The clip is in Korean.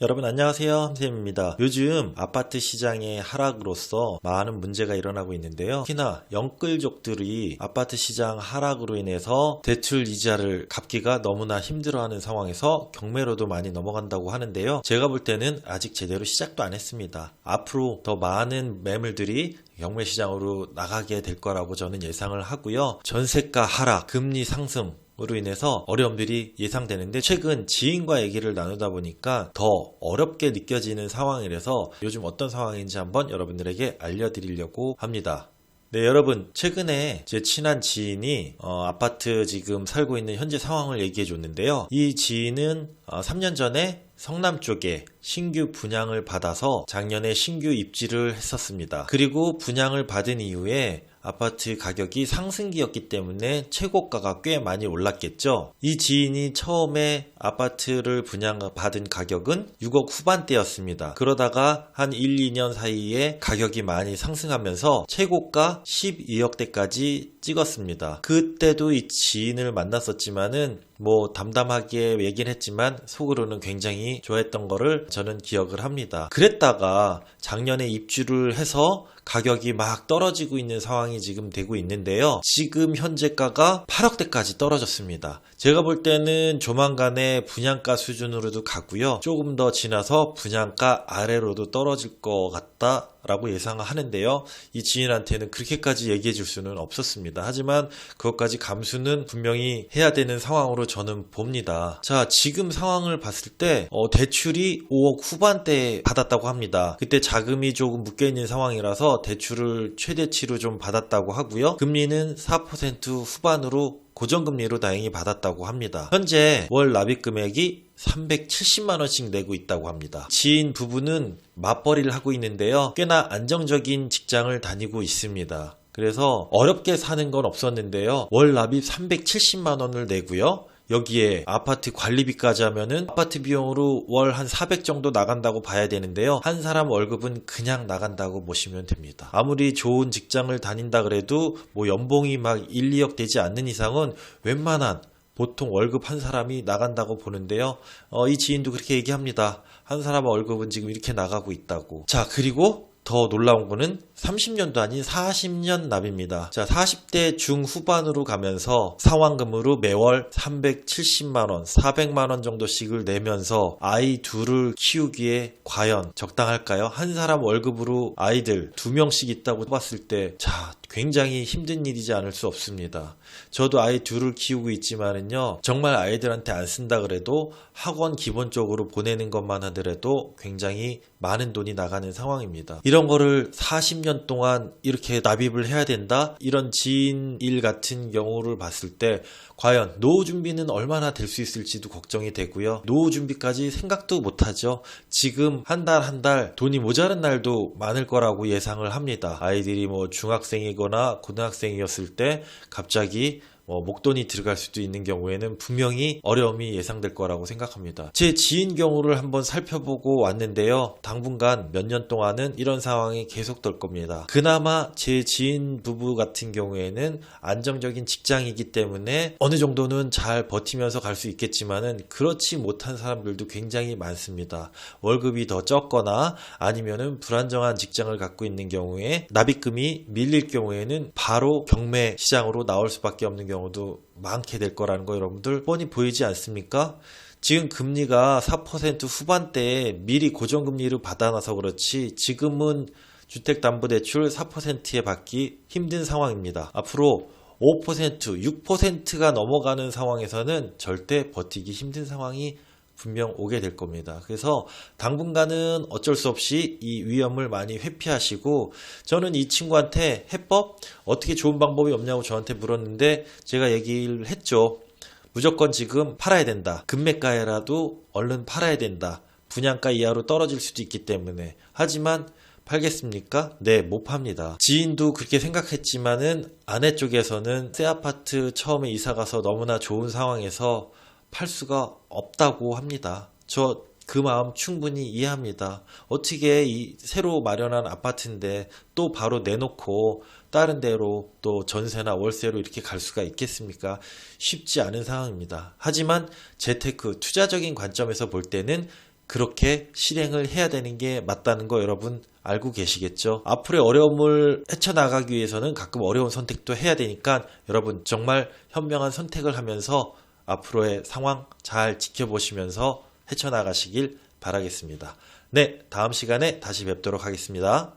여러분 안녕하세요, 함쌤입니다. 요즘 아파트 시장의 하락으로서 많은 문제가 일어나고 있는데요. 특히나 영끌족들이 아파트 시장 하락으로 인해서 대출 이자를 갚기가 너무나 힘들어하는 상황에서 경매로도 많이 넘어간다고 하는데요. 제가 볼 때는 아직 제대로 시작도 안 했습니다. 앞으로 더 많은 매물들이 경매 시장으로 나가게 될 거라고 저는 예상을 하고요. 전세가 하락, 금리 상승 으로 인해서 어려움들이 예상되는데, 최근 지인과 얘기를 나누다 보니까 더 어렵게 느껴지는 상황이라서 요즘 어떤 상황인지 한번 여러분들에게 알려드리려고 합니다. 네, 여러분, 최근에 제 친한 지인이 아파트 지금 살고 있는 현재 상황을 얘기해 줬는데요. 이 지인은 3년 전에 성남 쪽에 신규 분양을 받아서 작년에 신규 입지를 했었습니다. 그리고 분양을 받은 이후에 아파트 가격이 상승기였기 때문에 최고가가 꽤 많이 올랐겠죠. 이 지인이 처음에 아파트를 분양받은 가격은 6억 후반대였습니다. 그러다가 한 1, 2년 사이에 가격이 많이 상승하면서 최고가 12억대까지 찍었습니다. 그때도 이 지인을 만났었지만은 담담하게 얘기는 했지만 속으로는 굉장히 좋아했던 거를 저는 기억을 합니다. 그랬다가 작년에 입주를 해서 가격이 막 떨어지고 있는 상황이 지금 되고 있는데요. 지금 현재가가 8억대까지 떨어졌습니다. 제가 볼 때는 조만간에 분양가 수준으로도 가고요. 조금 더 지나서 분양가 아래로도 떨어질 것 같다 라고 예상을 하는데요. 이 지인한테는 그렇게까지 얘기해 줄 수는 없었습니다. 하지만 그것까지 감수는 분명히 해야 되는 상황으로 저는 봅니다. 자, 지금 상황을 봤을 때 대출이 5억 후반대에 받았다고 합니다. 그때 자금이 조금 묶여있는 상황이라서 대출을 최대치로 좀 받았다고 하고요. 금리는 4% 후반으로 고정금리로 다행히 받았다고 합니다. 현재 월 납입 금액이 370만원씩 내고 있다고 합니다. 지인 부부는 맞벌이를 하고 있는데요. 꽤나 안정적인 직장을 다니고 있습니다. 그래서 어렵게 사는 건 없었는데요. 월 납입 370만원을 내고요. 여기에 아파트 관리비까지 하면은 아파트 비용으로 월 한 400 정도 나간다고 봐야 되는데요. 한 사람 월급은 그냥 나간다고 보시면 됩니다. 아무리 좋은 직장을 다닌다 그래도 연봉이 막 1, 2억 되지 않는 이상은 웬만한 보통 월급 한 사람이 나간다고 보는데요. 이 지인도 그렇게 얘기합니다. 한 사람 월급은 지금 이렇게 나가고 있다고. 자, 그리고 더 놀라운 거는 30년도 아닌 40년 납입니다. 자, 40대 중후반으로 가면서 상환금으로 매월 370만원, 400만원 정도씩을 내면서 아이 둘을 키우기에 과연 적당할까요? 한 사람 월급으로 아이들 2명씩 있다고 봤을 때, 자, 굉장히 힘든 일이지 않을 수 없습니다. 저도 아이 둘을 키우고 있지만은요, 정말 아이들한테 안 쓴다 그래도 학원 기본적으로 보내는 것만 하더라도 굉장히 많은 돈이 나가는 상황입니다. 이런 거를 40년 동안 이렇게 납입을 해야 된다? 이런 지인 일 같은 경우를 봤을 때 과연 노후 준비는 얼마나 될 수 있을지도 걱정이 되고요. 노후 준비까지 생각도 못하죠. 지금 한 달 돈이 모자란 날도 많을 거라고 예상을 합니다. 아이들이 중학생이거나 고등학생이었을 때 갑자기 목돈이 들어갈 수도 있는 경우에는 분명히 어려움이 예상될 거라고 생각합니다. 제 지인 경우를 한번 살펴보고 왔는데요. 당분간 몇 년 동안은 이런 상황이 계속될 겁니다. 그나마 제 지인 부부 같은 경우에는 안정적인 직장이기 때문에 어느 정도는 잘 버티면서 갈 수 있겠지만은 그렇지 못한 사람들도 굉장히 많습니다. 월급이 더 적거나 아니면은 불안정한 직장을 갖고 있는 경우에 납입금이 밀릴 경우에는 바로 경매 시장으로 나올 수밖에 없는 경우도 많게 될 거라는 거 여러분들 뻔히 보이지 않습니까? 지금 금리가 4% 후반대에 미리 고정금리로 받아놔서 그렇지 지금은 주택담보대출 4%에 받기 힘든 상황입니다. 앞으로 5%, 6%가 넘어가는 상황에서는 절대 버티기 힘든 상황이 분명 오게 될 겁니다. 그래서 당분간은 어쩔 수 없이 이 위험을 많이 회피하시고, 저는 이 친구한테 해법 어떻게 좋은 방법이 없냐고 저한테 물었는데 제가 얘기를 했죠. 무조건 지금 팔아야 된다. 금매가에라도 얼른 팔아야 된다. 분양가 이하로 떨어질 수도 있기 때문에. 하지만 팔겠습니까? 네, 못 팝니다. 지인도 그렇게 생각했지만은 아내 쪽에서는 새 아파트 처음에 이사가서 너무나 좋은 상황에서 팔 수가 없다고 합니다. 저 그 마음 충분히 이해합니다. 어떻게 이 새로 마련한 아파트인데 또 바로 내놓고 다른 데로 또 전세나 월세로 이렇게 갈 수가 있겠습니까? 쉽지 않은 상황입니다. 하지만 재테크, 투자적인 관점에서 볼 때는 그렇게 실행을 해야 되는 게 맞다는 거 여러분 알고 계시겠죠? 앞으로의 어려움을 헤쳐나가기 위해서는 가끔 어려운 선택도 해야 되니까 여러분 정말 현명한 선택을 하면서 앞으로의 상황 잘 지켜보시면서 헤쳐나가시길 바라겠습니다. 네, 다음 시간에 다시 뵙도록 하겠습니다.